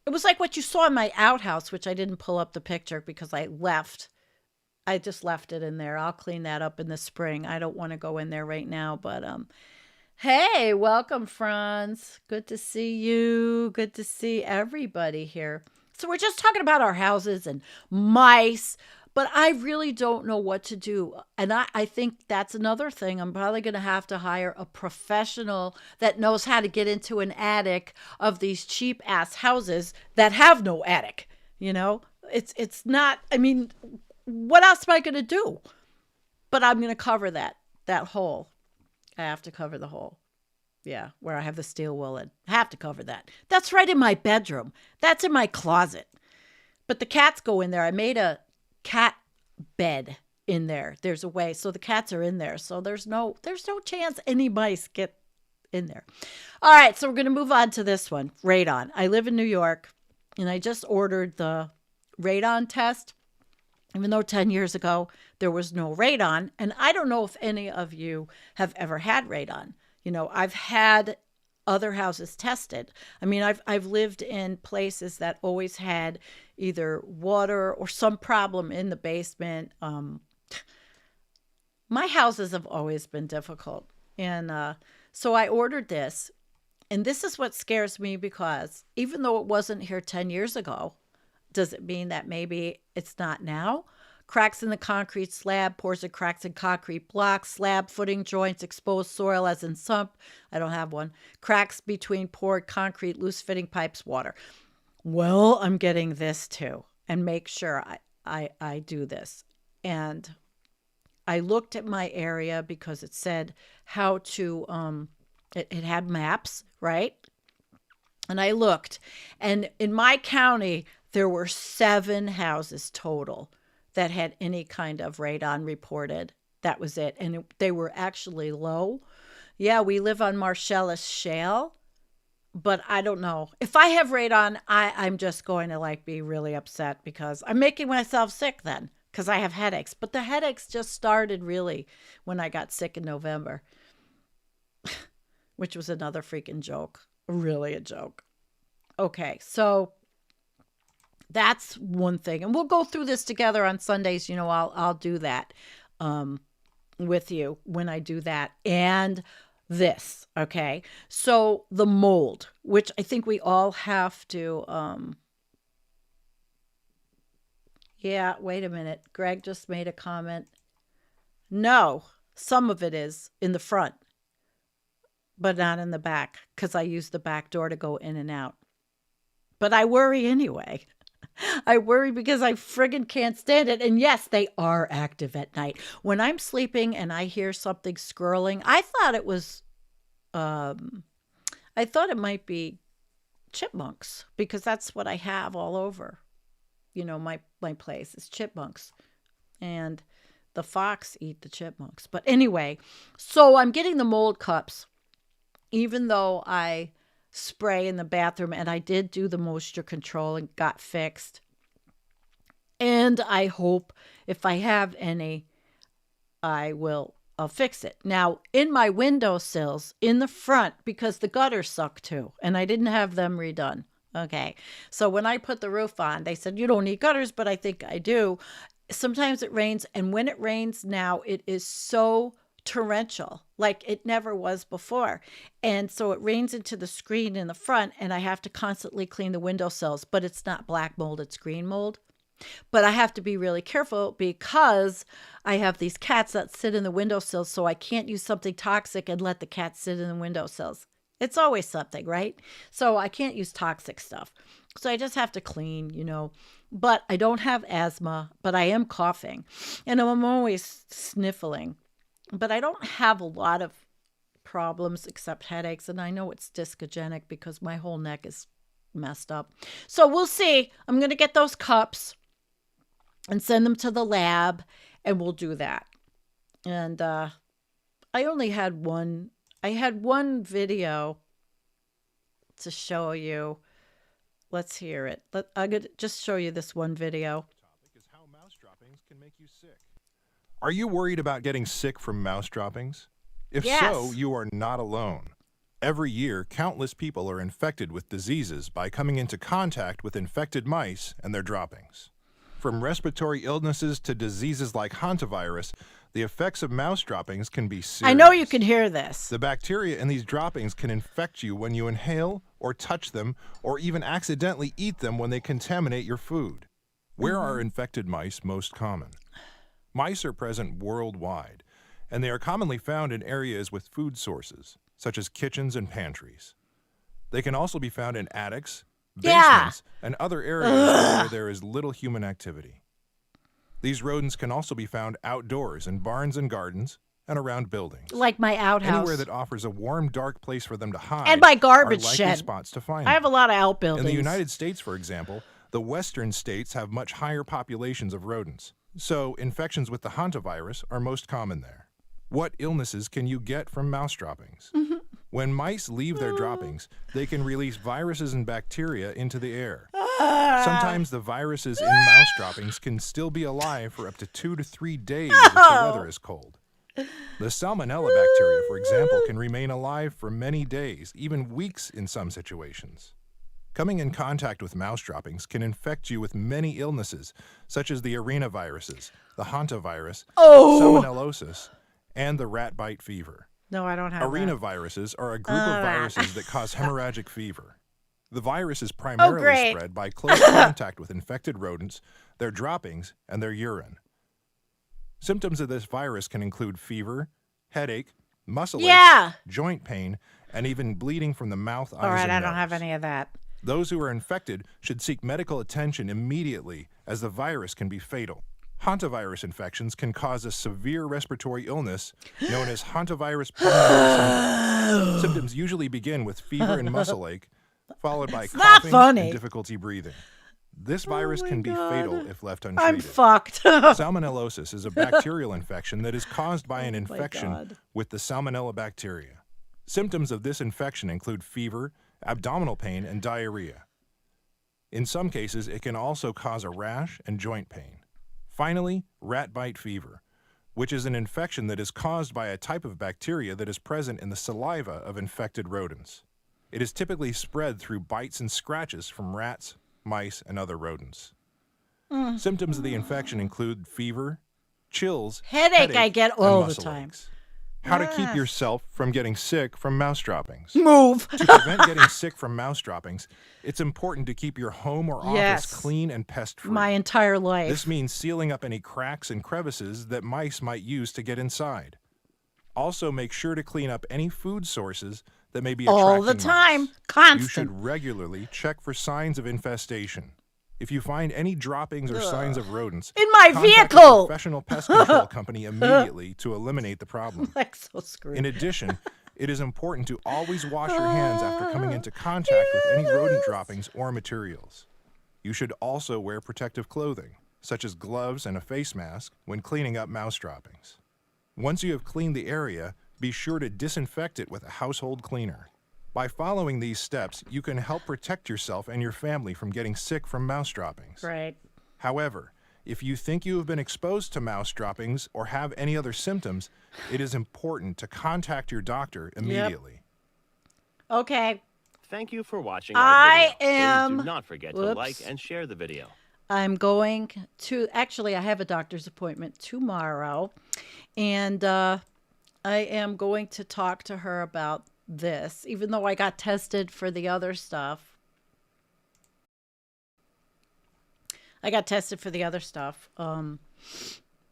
It was like what you saw in my outhouse, which I didn't pull up the picture because I just left it in there. I'll clean that up in the spring. I don't want to go in there right now, but hey, welcome, Franz. Good to see you. Good to see everybody here. So we're just talking about our houses and mice, but I really don't know what to do. And I think that's another thing. I'm probably going to have to hire a professional that knows how to get into an attic of these cheap ass houses that have no attic. You know, it's not, I mean, what else am I going to do? But I'm going to cover that hole. I have to cover the hole. Yeah, where I have the steel wool in. I have to cover that. That's right in my bedroom. That's in my closet. But the cats go in there. I made a cat bed in there. There's a way. So the cats are in there. So there's no chance any mice get in there. All right, so we're going to move on to this one, radon. I live in New York, and I just ordered the radon test. Even though 10 years ago there was no radon, and I don't know if any of you have ever had radon. You know, I've had other houses tested. I mean, I've lived in places that always had either water or some problem in the basement. My houses have always been difficult. And so I ordered this. And this is what scares me because even though it wasn't here 10 years ago, does it mean that maybe it's not now? Cracks in the concrete slab, pores and cracks in concrete blocks, slab footing joints, exposed soil as in sump. I don't have one. Cracks between poured concrete, loose fitting pipes, water. Well, I'm getting this too. And make sure I do this. And I looked at my area because it said how to, it had maps, right? And I looked. And in my county, there were 7 houses total that had any kind of radon reported. That was it. And they were actually low. Yeah, we live on Marcellus Shale, but I don't know. If I have radon, I'm just going to like be really upset because I'm making myself sick then because I have headaches. But the headaches just started really when I got sick in November, which was another freaking joke. Really a joke. Okay, so that's one thing. And we'll go through this together on Sundays. You know, I'll do that with you when I do that. And this, okay? So the mold, which I think we all have to, yeah, wait a minute. Greg just made a comment. No, some of it is in the front, but not in the back because I use the back door to go in and out. But I worry anyway. I worry because I friggin' can't stand it. And yes, they are active at night. When I'm sleeping and I hear something scurrying, um, I thought it might be chipmunks because that's what I have all over. My place is chipmunks, and the fox eat the chipmunks. But anyway, so I'm getting the mold cups, even though I spray in the bathroom and I did do the moisture control and got fixed. And I hope if I have any, I'll fix it. Now, in my windowsills in the front, because the gutters suck too, and I didn't have them redone. Okay. So when I put the roof on, they said, you don't need gutters, but I think I do. Sometimes it rains. And when it rains now, it is so torrential, like it never was before. And so it rains into the screen in the front, and I have to constantly clean the windowsills, but it's not black mold, it's green mold. But I have to be really careful because I have these cats that sit in the windowsills, so I can't use something toxic and let the cats sit in the windowsills. It's always something, right? So I can't use toxic stuff. So I just have to clean, But I don't have asthma, but I am coughing. And I'm always sniffling. But I don't have a lot of problems except headaches. And I know it's discogenic because my whole neck is messed up. So we'll see. I'm going to get those cups and send them to the lab, and we'll do that. And I only had one. I had one video to show you. Let's hear it. I'm going to just show you this one video. Topic is how mouse droppings can make you sick. Are you worried about getting sick from mouse droppings? If so, you are not alone. Every year, countless people are infected with diseases by coming into contact with infected mice and their droppings. From respiratory illnesses to diseases like hantavirus, the effects of mouse droppings can be serious. I know you can hear this. The bacteria in these droppings can infect you when you inhale or touch them or even accidentally eat them when they contaminate your food. Where are infected mice most common? Mice are present worldwide, and they are commonly found in areas with food sources, such as kitchens and pantries. They can also be found in attics, basements, and other areas where there is little human activity. These rodents can also be found outdoors in barns and gardens and around buildings. Like my outhouse. Anywhere that offers a warm, dark place for them to hide and my garbage are likely shed. spots to find I have a them. lot of outbuildings. In the United States, for example, the western states have much higher populations of rodents, so infections with the hantavirus are most common there. What illnesses can you get from mouse droppings? When mice leave their droppings, they can release viruses and bacteria into the air. Sometimes the viruses in mouse droppings can still be alive for up to 2 to 3 days if the weather is cold. The salmonella bacteria, for example, can remain alive for many days, even weeks in some situations. Coming in contact with mouse droppings can infect you with many illnesses, such as the arenaviruses, the hantavirus, salmonellosis, and the rat bite fever. No, I don't have Arenaviruses are a group of viruses that cause hemorrhagic fever. The virus is primarily spread by close contact with infected rodents, their droppings, and their urine. Symptoms of this virus can include fever, headache, muscle aches, joint pain, and even bleeding from the mouth, eyes, and nose. All right, I don't have any of that. Those who are infected should seek medical attention immediately, as the virus can be fatal. Hantavirus infections can cause a severe respiratory illness known as hantavirus pulmonary syndrome. Symptoms usually begin with fever and muscle ache, followed by coughing and difficulty breathing. This virus can be fatal if left untreated. I'm fucked. Salmonellosis is a bacterial infection that is caused by an infection with the Salmonella bacteria. Symptoms of this infection include fever, abdominal pain, and diarrhea. In some cases, it can also cause a rash and joint pain. Finally, rat bite fever, which is an infection that is caused by a type of bacteria that is present in the saliva of infected rodents. It is typically spread through bites and scratches from rats, mice, and other rodents. Symptoms of the infection include fever, chills, headache I get all the time. Aches. How to keep yourself from getting sick from mouse droppings. Move. To prevent getting sick from mouse droppings, it's important to keep your home or office clean and pest-free. My entire life. This means sealing up any cracks and crevices that mice might use to get inside. Also, make sure to clean up any food sources that may be attracting all the time, mice. constant. You should regularly check for signs of infestation. If you find any droppings or signs of rodents, in my contact vehicle. a professional pest control company immediately to eliminate the problem. Like so screwed. In addition, it is important to always wash your hands after coming into contact with any rodent droppings or materials. You should also wear protective clothing, such as gloves and a face mask, when cleaning up mouse droppings. Once you have cleaned the area, be sure to disinfect it with a household cleaner. By following these steps, you can help protect yourself and your family from getting sick from mouse droppings. Right. However, if you think you have been exposed to mouse droppings or have any other symptoms, it is important to contact your doctor immediately. Okay. Thank you for watching our video. Please do not forget to Whoops. like and share the video. I'm going to, actually, I have a doctor's appointment tomorrow, and I am going to talk to her about this, even though I got tested for the other stuff.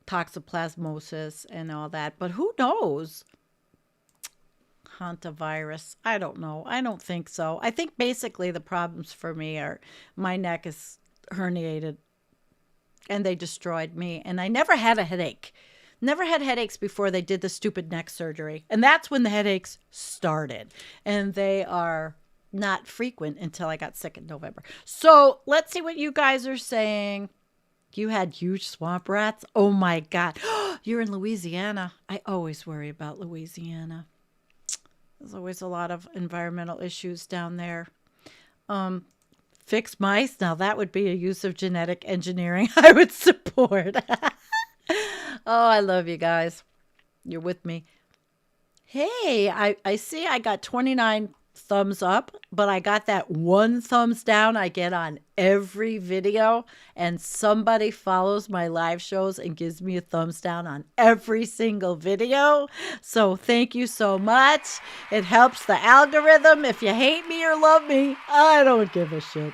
Toxoplasmosis and all that, but who knows? Hantavirus. I don't know. I don't think so. I think basically the problems for me are my neck is herniated and they destroyed me, and I never had a headache. Never had headaches before they did the stupid neck surgery. And that's when the headaches started. And they are not frequent until I got sick in November. So let's see what you guys are saying. You had huge swamp rats? Oh my God. You're in Louisiana. I always worry about Louisiana. There's always a lot of environmental issues down there. Fix mice? Now that would be a use of genetic engineering I would support. Oh, I love you guys. You're with me. Hey, I see I got 29 thumbs up, but I got that one thumbs down I get on every video, and somebody follows my live shows and gives me a thumbs down on every single video. So thank you so much. It helps the algorithm. If you hate me or love me, I don't give a shit.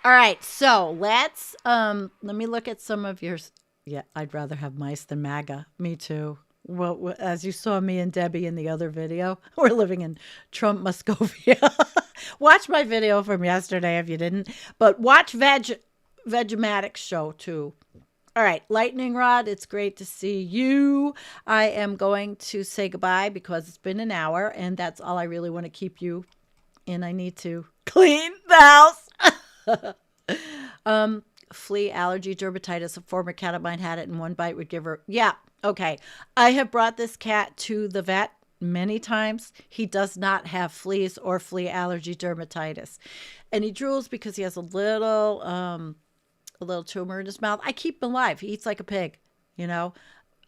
All right, so let's let me look at some of yours. Yeah, I'd rather have mice than MAGA. Me too. Well, as you saw me and Debbie in the other video, we're living in Trump Muscovia. Watch my video from yesterday if you didn't. But watch Vegematic's show too. All right, Lightning Rod, it's great to see you. I am going to say goodbye because it's been an hour, and that's all I really want to keep you. And I need to clean the house. Flea allergy, dermatitis. A former cat of mine had it, and one bite would give her. Yeah, okay. I have brought this cat to the vet many times. He does not have fleas or flea allergy, dermatitis, and he drools because he has a little tumor in his mouth. I keep him alive. He eats like a pig. You know,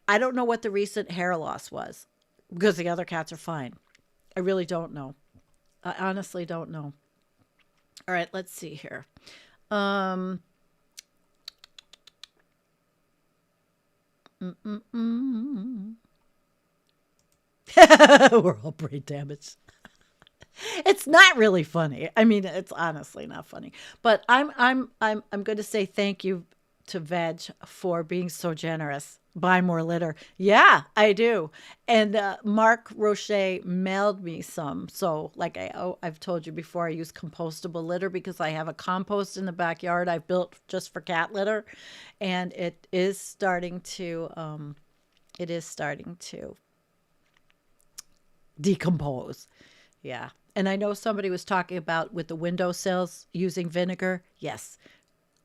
I don't know what the recent hair loss was because the other cats are fine. I really don't know. I honestly don't know. All right, let's see here. We're all brain damaged. It's not really funny. I mean, it's honestly not funny. But I'm going to say thank you to Veg for being so generous. Buy more litter. Yeah, I do. And Mark Roche mailed me some. So like I've told you before, I use compostable litter because I have a compost in the backyard I've built just for cat litter. And it is starting to decompose. Yeah. And I know somebody was talking about with the windowsills using vinegar. Yes,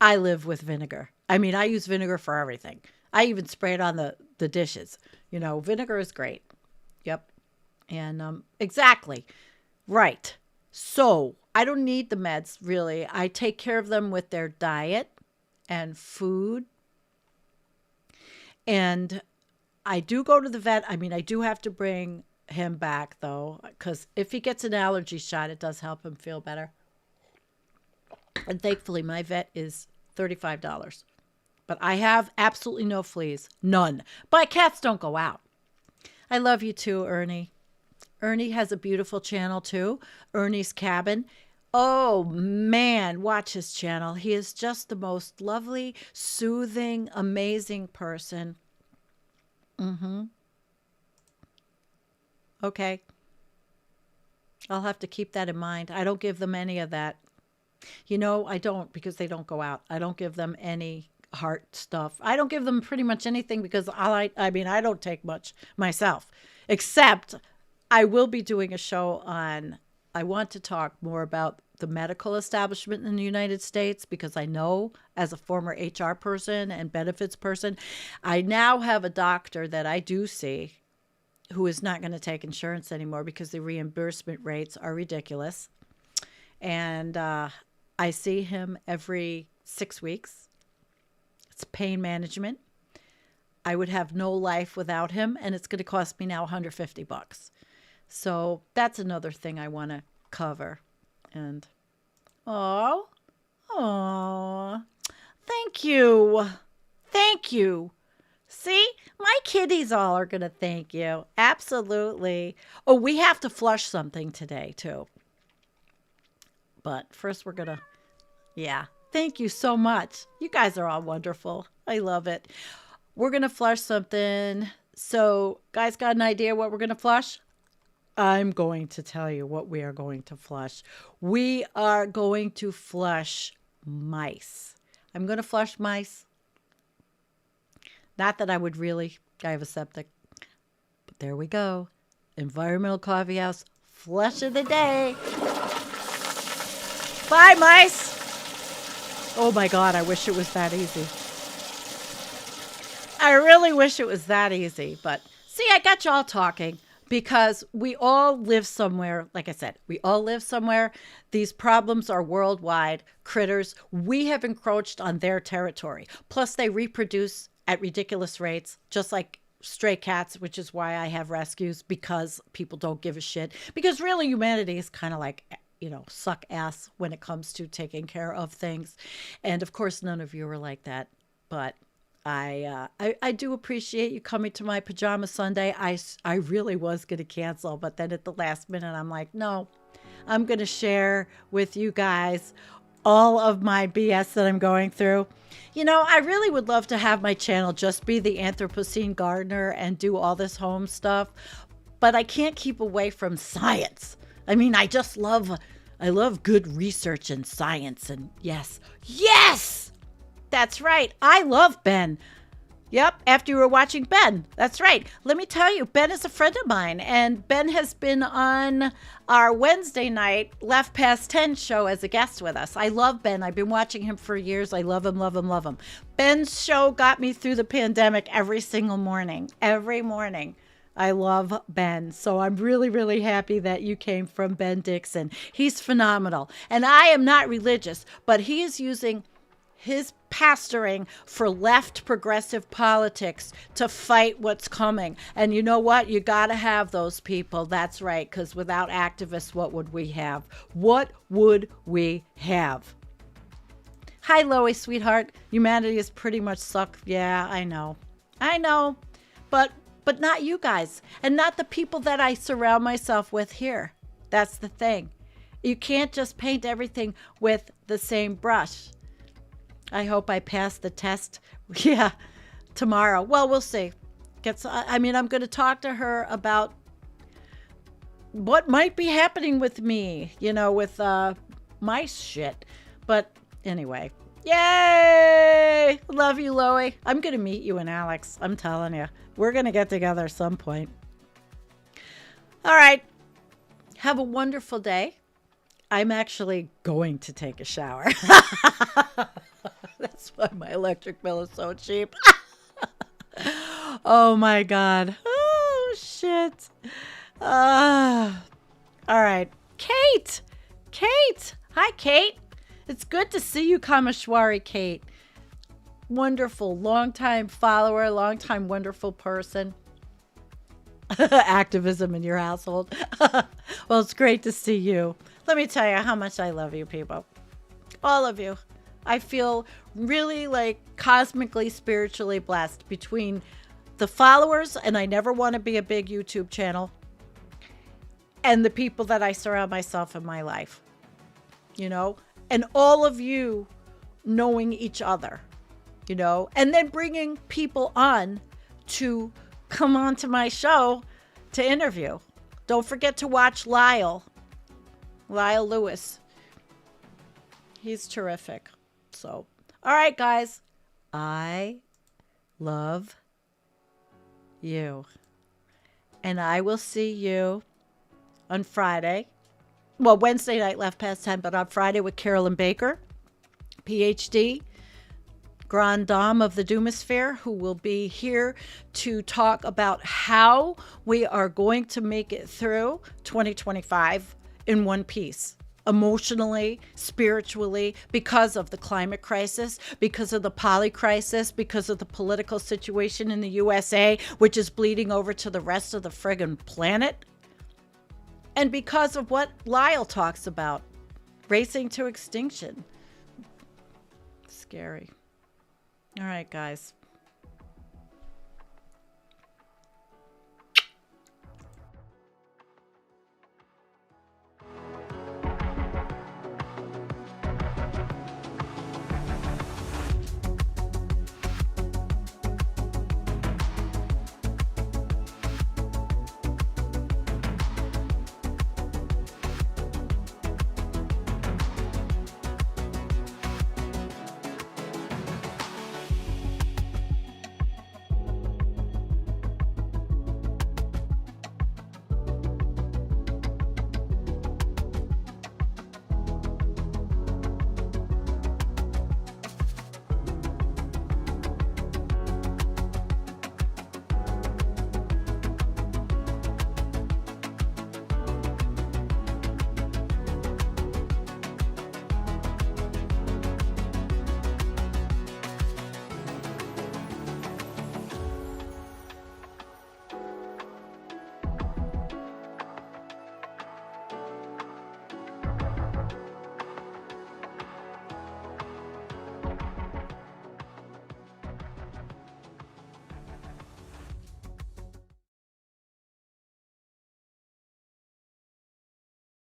I live with vinegar. I mean, I use vinegar for everything. I even spray it on the dishes. You know, vinegar is great. Yep. And exactly. Right. So I don't need the meds, really. I take care of them with their diet and food. And I do go to the vet. I mean, I do have to bring him back, though, because if he gets an allergy shot, it does help him feel better. And thankfully, my vet is $35. But I have absolutely no fleas. None. But cats don't go out. I love you too, Ernie. Ernie has a beautiful channel too. Ernie's Cabin. Oh, man, watch his channel. He is just the most lovely, soothing, amazing person. Okay. I'll have to keep that in mind. I don't give them any of that. I don't, because they don't go out. I don't give them any heart stuff. I don't give them pretty much anything because I don't take much myself, except I will be doing a show on, I want to talk more about the medical establishment in the United States, because I know, as a former HR person and benefits person, I now have a doctor that I do see who is not going to take insurance anymore because the reimbursement rates are ridiculous. And I see him every 6 weeks. It's pain management. I would have no life without him, and it's going to cost me now $150. So that's another thing I want to cover. And oh, thank you. See, my kitties all are going to thank you. Absolutely. Oh, we have to flush something today too. But first we're going to, thank you so much. You guys are all wonderful. I love it. We're going to flush something. So, guys, got an idea what we're going to flush? I'm going to tell you what we are going to flush. We are going to flush mice. I'm going to flush mice. Not that I would really. I have a septic. But there we go. Environmental Coffee House flush of the day. Bye, mice. Oh, my God. I wish it was that easy. I really wish it was that easy. But see, I got y'all talking. Because we all live somewhere, like I said, we all live somewhere. These problems are worldwide. Critters, we have encroached on their territory. Plus, they reproduce at ridiculous rates, just like stray cats, which is why I have rescues, because people don't give a shit. Because really, humanity is kind of like, suck ass when it comes to taking care of things. And of course, none of you are like that. But I do appreciate you coming to my Pajama Sunday. I really was going to cancel, but then at the last minute, I'm like, no, I'm going to share with you guys all of my BS that I'm going through. I really would love to have my channel just be the Anthropocene gardener and do all this home stuff, but I can't keep away from science. I mean, I love good research and science, and yes, that's right. I love Ben. Yep, after you were watching Ben. That's right. Let me tell you, Ben is a friend of mine, and Ben has been on our Wednesday night Left Past 10 show as a guest with us. I love Ben. I've been watching him for years. I love him, love him, love him. Ben's show got me through the pandemic every single morning. Every morning. I love Ben. So I'm really, really happy that you came from Ben Dixon. He's phenomenal. And I am not religious, but he is using his pastoring for left progressive politics to fight what's coming. And you know what? You got to have those people. That's right. Because without activists, what would we have? What would we have? Hi, Lois, sweetheart. Humanity is pretty much sucked. Yeah, I know. But not you guys. And not the people that I surround myself with here. That's the thing. You can't just paint everything with the same brush. I hope I pass the test. Tomorrow. Well, we'll see. I'm going to talk to her about what might be happening with me, with mice shit. But anyway, yay! Love you, Loie. I'm going to meet you and Alex. I'm telling you. We're going to get together at some point. All right. Have a wonderful day. I'm actually going to take a shower. That's why my electric bill is so cheap. Oh, my God. Oh, shit. All right. Kate. Hi, Kate. It's good to see you, Kameshwari, Kate. Wonderful. Long-time follower, long-time wonderful person. Activism in your household. Well, it's great to see you. Let me tell you how much I love you people. All of you. I feel really cosmically, spiritually blessed between the followers, and I never want to be a big YouTube channel, and the people that I surround myself in my life. And all of you knowing each other, and then bringing people on to come on to my show to interview. Don't forget to watch Lyle Lewis. He's terrific. So, all right, guys. I love you. And I will see you on Friday. Well, Wednesday night, left past 10, but on Friday with Carolyn Baker, PhD, Grand Dame of the Doomosphere, who will be here to talk about how we are going to make it through 2025 in one piece. Emotionally, spiritually, because of the climate crisis, because of the poly crisis, because of the political situation in the USA, which is bleeding over to the rest of the friggin' planet, and because of what Lyle talks about, racing to extinction. Scary. All right, guys.